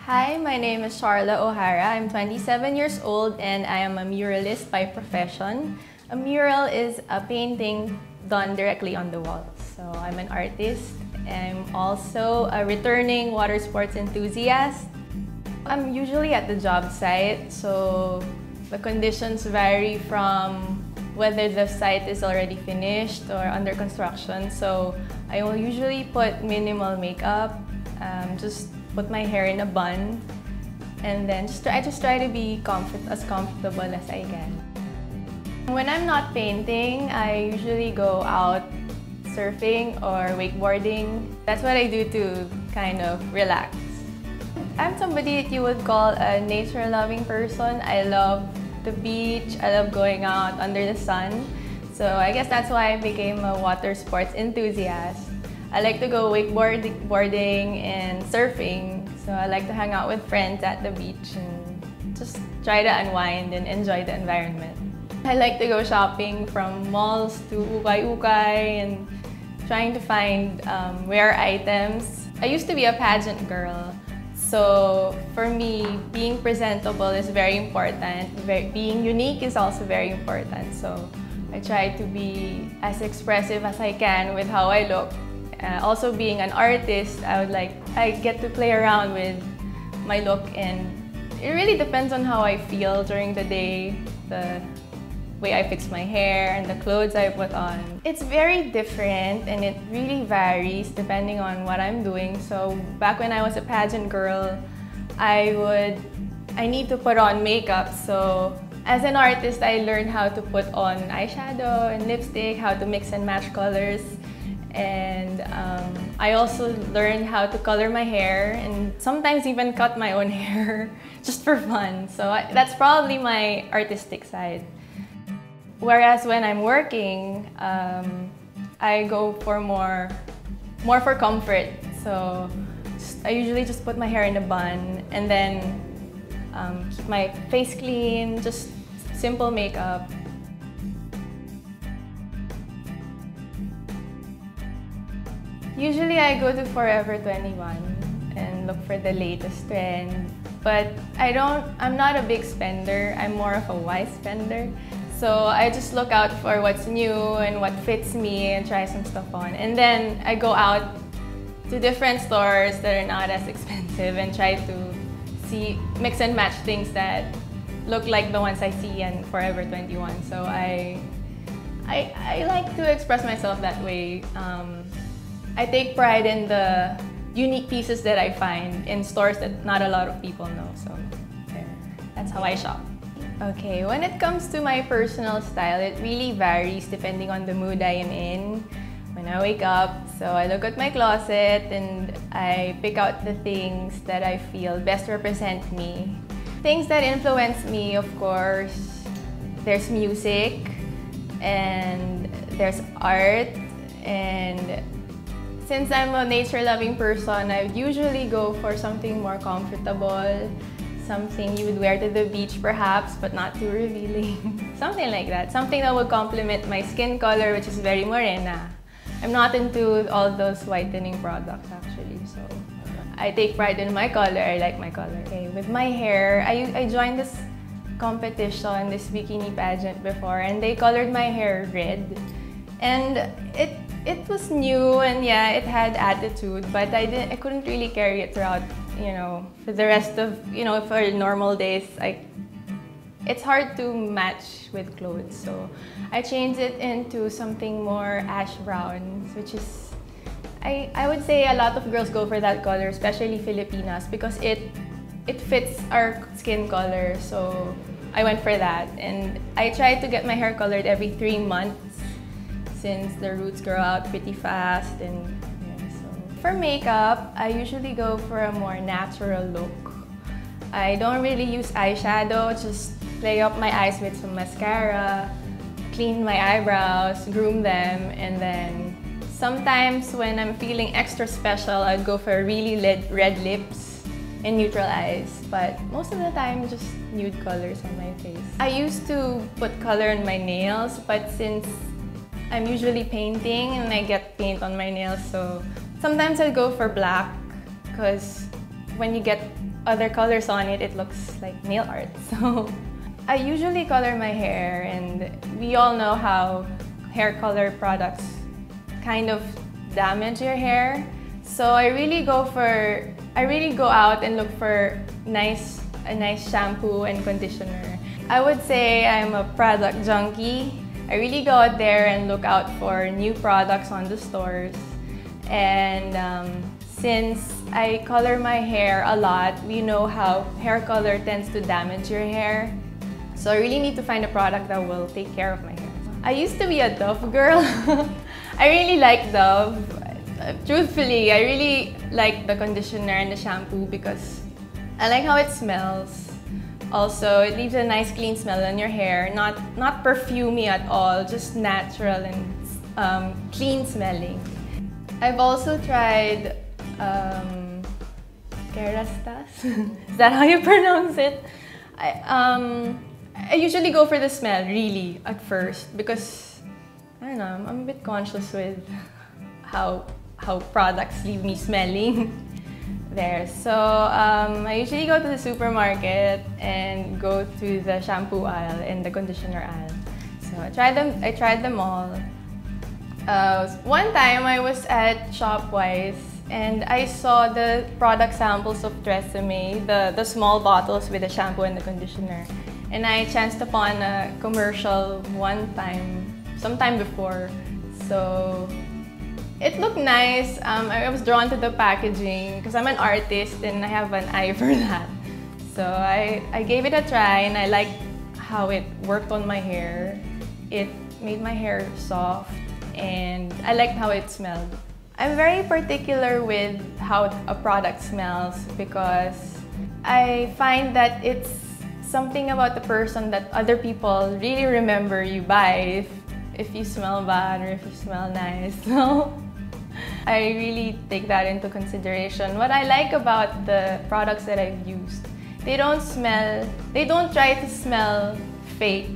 Hi, my name is Sharla. I'm 27 years old and I am a muralist by profession. A mural is a painting done directly on the wall. So I'm an artist. I'm also a returning water sports enthusiast. I'm usually at the job site, so the conditions vary from whether the site is already finished or under construction. So I will usually put minimal makeup, just put my hair in a bun, and then I just try to be as comfortable as I can. When I'm not painting, I usually go out surfing or wakeboarding. That's what I do to kind of relax. I'm somebody that you would call a nature-loving person. I love the beach, I love going out under the sun. So I guess that's why I became a water sports enthusiast. I like to go wakeboarding and surfing. So I like to hang out with friends at the beach and just try to unwind and enjoy the environment. I like to go shopping from malls to ukay-ukay and trying to find rare items. I used to be a pageant girl. So for me, being presentable is very important. Being unique is also very important. So I try to be as expressive as I can with how I look. Also being an artist, I get to play around with my look, and it really depends on how I feel during the day, the way I fix my hair and the clothes I put on. It's very different and it really varies depending on what I'm doing. So back when I was a pageant girl, I need to put on makeup. So as an artist, I learned how to put on eyeshadow and lipstick, how to mix and match colors. And I also learned how to color my hair and sometimes even cut my own hair just for fun. So that's probably my artistic side. Whereas when I'm working, I go for more for comfort. So I usually just put my hair in a bun and then keep my face clean, just simple makeup. Usually I go to Forever 21 and look for the latest trend. But I'm not a big spender, I'm more of a wise spender. So I just look out for what's new and what fits me and try some stuff on. And then I go out to different stores that are not as expensive and try to mix and match things that look like the ones I see in Forever 21. So I like to express myself that way. I take pride in the unique pieces that I find in stores that not a lot of people know. So that's how I shop. Okay, when it comes to my personal style, it really varies depending on the mood I am in. When I wake up, so I look at my closet and I pick out the things that I feel best represent me. Things that influence me, of course, there's music and there's art, and since I'm a nature-loving person, I usually go for something more comfortable. Something you would wear to the beach perhaps, but not too revealing. Something like that. Something that would complement my skin color, which is very Lorena. I'm not into all those whitening products actually, so I take pride in my color. I like my color. Okay, with my hair, I joined this competition, this bikini pageant before, and they colored my hair red. And it was new and yeah, it had attitude, but I couldn't really carry it throughout, for the rest of, for normal days. It's hard to match with clothes, so I changed it into something more ash brown, which is, I would say a lot of girls go for that color, especially Filipinas, because it fits our skin color. So I went for that, and I tried to get my hair colored every 3 months since the roots grow out pretty fast. And so for makeup, I usually go for a more natural look. I don't really use eyeshadow, just play up my eyes with some mascara, clean my eyebrows, groom them, and then sometimes when I'm feeling extra special, I'd go for really red lips and neutral eyes. But most of the time, just nude colors on my face. I used to put color in my nails, but since I'm usually painting and I get paint on my nails, so sometimes I go for black because when you get other colors on it, it looks like nail art. So I usually color my hair, and we all know how hair color products kind of damage your hair. So I really go out and look for a nice shampoo and conditioner. I would say I'm a product junkie. I really go out there and look out for new products on the stores. And since I color my hair a lot, we know how hair color tends to damage your hair. So I really need to find a product that will take care of my hair. I used to be a Dove girl. I really like Dove. Truthfully, I really like the conditioner and the shampoo because I like how it smells. Also, it leaves a nice clean smell on your hair. Not perfumey at all, just natural and clean smelling. I've also tried Kerastas. Is that how you pronounce it? I usually go for the smell, really, at first, because I don't know, I'm a bit conscious with how products leave me smelling there. So I usually go to the supermarket and go to the shampoo aisle and the conditioner aisle. So I tried them all. One time I was at Shopwise and I saw the product samples of Tresemme, the small bottles with the shampoo and the conditioner. And I chanced upon a commercial sometime before. So it looked nice. I was drawn to the packaging because I'm an artist and I have an eye for that. So I gave it a try and I liked how it worked on my hair. It made my hair soft and I liked how it smelled. I'm very particular with how a product smells because I find that it's something about the person that other people really remember you by if you smell bad or if you smell nice. So I really take that into consideration. What I like about the products that I've used, they don't try to smell fake.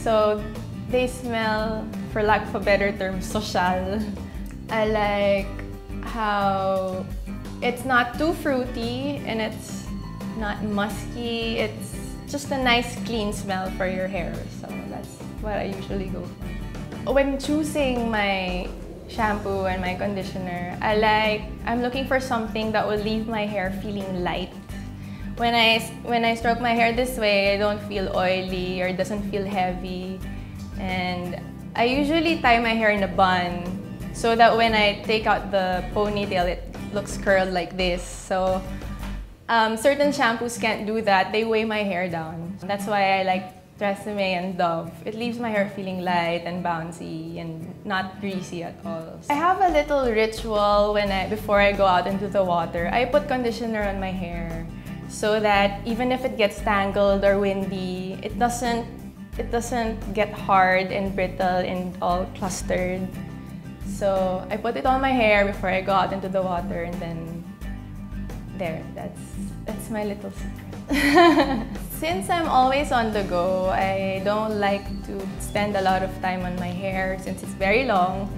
So they smell, for lack of a better term, social. I like how it's not too fruity and it's not musky. It's just a nice clean smell for your hair. So that's what I usually go for. When choosing my shampoo and my conditioner, I'm looking for something that will leave my hair feeling light. When I stroke my hair this way, I don't feel oily or it doesn't feel heavy. And I usually tie my hair in a bun so that when I take out the ponytail, it looks curled like this. So certain shampoos can't do that. They weigh my hair down. That's why I like Tresemme and Dove. It leaves my hair feeling light and bouncy and not greasy at all. I have a little ritual before I go out into the water. I put conditioner on my hair so that even if it gets tangled or windy, it doesn't get hard and brittle and all clustered. So I put it on my hair before I go out into the water, and then there, that's my little secret. Since I'm always on the go, I don't like to spend a lot of time on my hair since it's very long,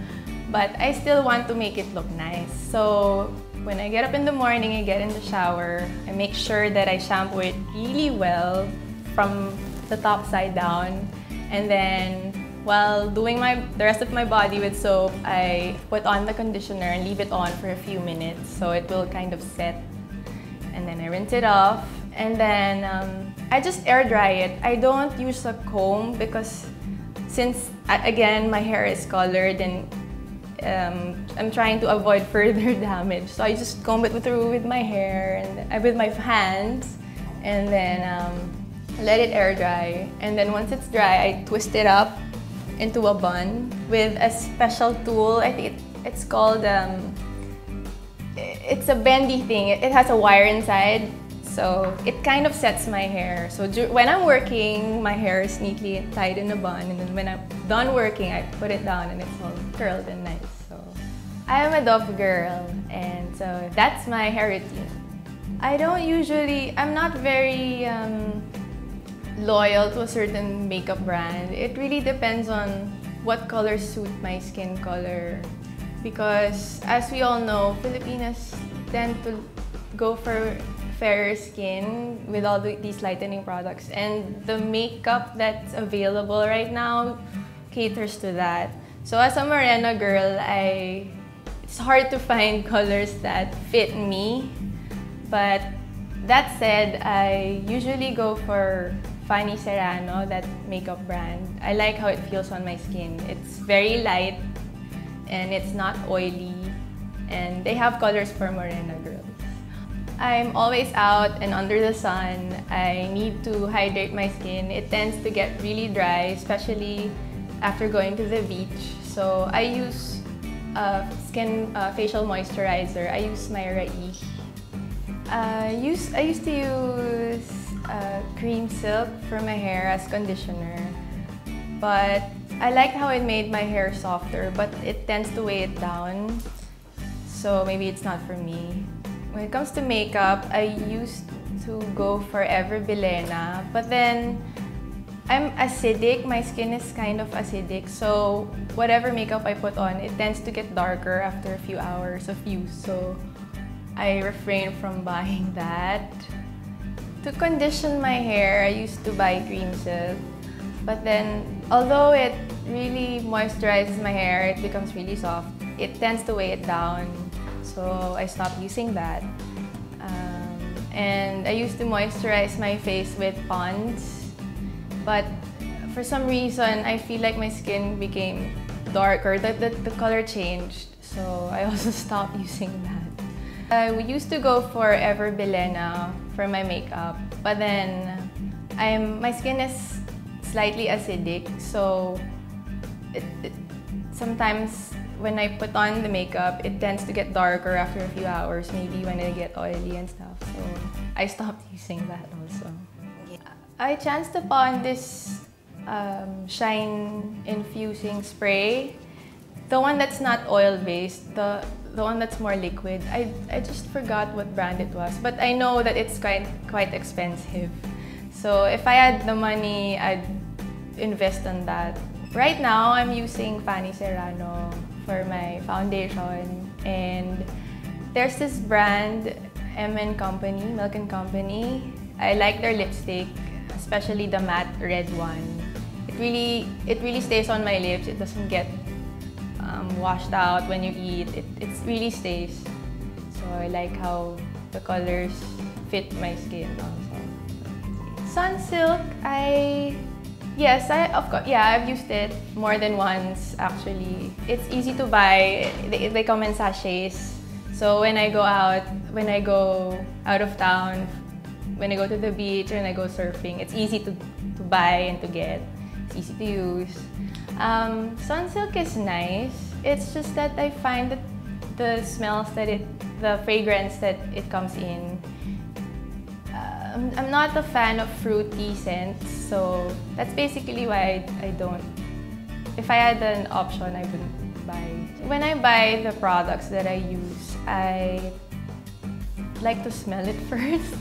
but I still want to make it look nice. So when I get up in the morning, I get in the shower, I make sure that I shampoo it really well from the top side down, and then while doing the rest of my body with soap, I put on the conditioner and leave it on for a few minutes so it will kind of set. And then I rinse it off, and then I just air dry it. I don't use a comb because since, again, my hair is colored and I'm trying to avoid further damage. So I just comb it through with my hair and with my hands, and then let it air dry. And then once it's dry, I twist it up into a bun with a special tool. I think it's called, it's a bendy thing. It has a wire inside, so it kind of sets my hair. So when I'm working, my hair is neatly tied in a bun, and then when I'm done working, I put it down and it's all curled and nice. So I am a Dove girl, and so that's my hair routine. I'm not very loyal to a certain makeup brand. It really depends on what colors suit my skin color. Because as we all know, Filipinas tend to go for fairer skin with all these lightening products, and the makeup that's available right now caters to that. So as a morena girl, it's hard to find colors that fit me. But that said, I usually go for Fanny Serrano, that makeup brand. I like how it feels on my skin. It's very light and it's not oily, and they have colors for morena girls. I'm always out and under the sun. I need to hydrate my skin. It tends to get really dry, especially after going to the beach. So I use facial moisturizer. I use my Rai. I used to use cream silk for my hair as conditioner, but I liked how it made my hair softer, but it tends to weigh it down, so maybe it's not for me. When it comes to makeup, I used to go for Ever Bilena, but then I'm acidic. My skin is kind of acidic, so whatever makeup I put on, it tends to get darker after a few hours of use, so I refrain from buying that. To condition my hair, I used to buy cream silk, but then although it really moisturizes my hair, it becomes really soft, it tends to weigh it down, so I stopped using that. And I used to moisturize my face with Pond's, but for some reason, I feel like my skin became darker, the color changed, so I also stopped using that. We used to go for Ever Bilena for my makeup, but then my skin is slightly acidic, so sometimes when I put on the makeup, it tends to get darker after a few hours, maybe when I get oily and stuff, so I stopped using that also. I chanced upon this shine infusing spray, the one that's not oil-based, the one that's more liquid. I just forgot what brand it was, but I know that it's quite expensive. So if I had the money, I'd invest on that. Right now, I'm using Fanny Serrano for my foundation, and there's this brand, M&C Company, Milk & Company. I like their lipstick, especially the matte red one. It really stays on my lips. It doesn't get washed out when you eat. It really stays. So I like how the colors fit my skin also. Sunsilk, I've used it more than once actually. It's easy to buy. They come in sachets. So when I go out of town, when I go to the beach, when I go surfing, it's easy to buy and to get. It's easy to use. Sunsilk is nice. It's just that I find that the smells the fragrance that it comes in, I'm not a fan of fruity scents, so that's basically why I don't. If I had an option, I wouldn't buy. When I buy the products that I use, I like to smell it first.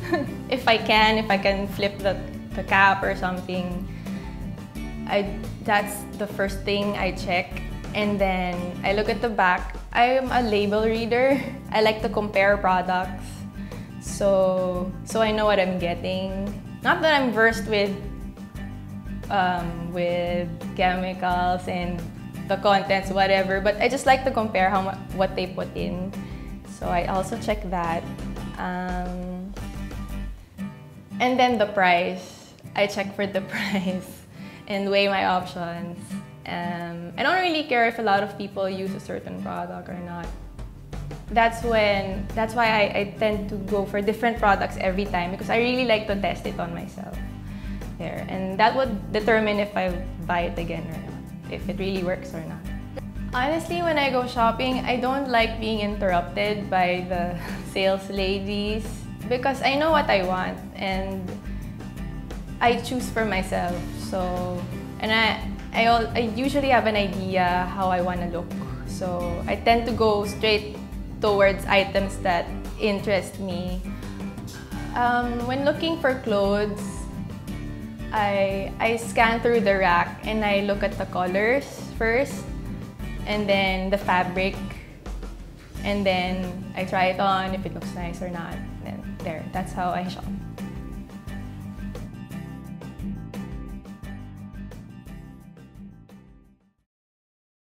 If I can flip the cap or something, that's the first thing I check. And then I look at the back. I am a label reader. I like to compare products. So I know what I'm getting. Not that I'm versed with chemicals and the contents, whatever, but I just like to compare what they put in. So I also check that. And then the price. I check for the price and weigh my options. I don't really care if a lot of people use a certain product or not. That's why I tend to go for different products every time, because I really like to test it on myself. And that would determine if I buy it again or not, if it really works or not. Honestly, when I go shopping, I don't like being interrupted by the sales ladies, because I know what I want and I choose for myself. And I usually have an idea how I want to look. So I tend to go straight towards items that interest me. When looking for clothes, I scan through the rack and I look at the colors first, and then the fabric, and then I try it on if it looks nice or not. Then there. That's how I shop.